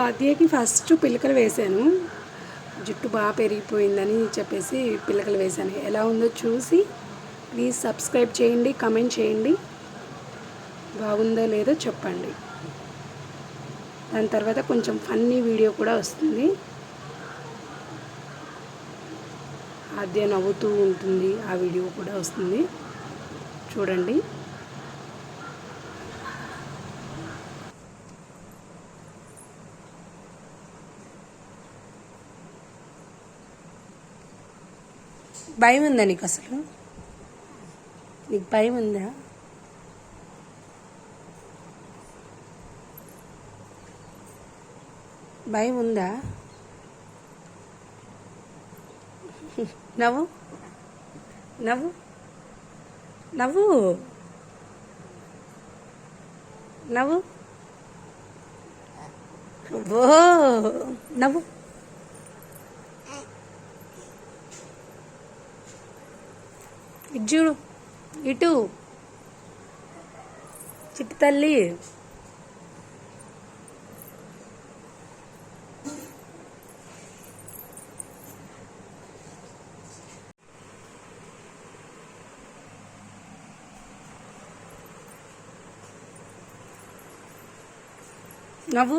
ఆద్యకి first పిలకలు వేశాను. జుట్టు బాగా పెరిగిపోయిందని చెప్పేసి పిలకలు వేశాను. ఎలా ఉందో చూసి ప్లీజ్ సబ్స్క్రైబ్ చేయండి, కమెంట్ చేయండి, బాగుందో లేదో చెప్పండి. దాని తర్వాత కొంచెం ఫన్నీ వీడియో కూడా వస్తుంది. ఆద్య నవ్వుతూ ఉంటుంది, ఆ వీడియో కూడా వస్తుంది, చూడండి. భయం ఉందా నీకు? అసలు నీకు భయం ఉందా? భయం ఉందా? నవ్వు నవ్వు నవ్వు నవ్వు ఓ నవ్వు. ఇటు చూడు, ఇటు చిట్టి తల్లి. నవ్వు.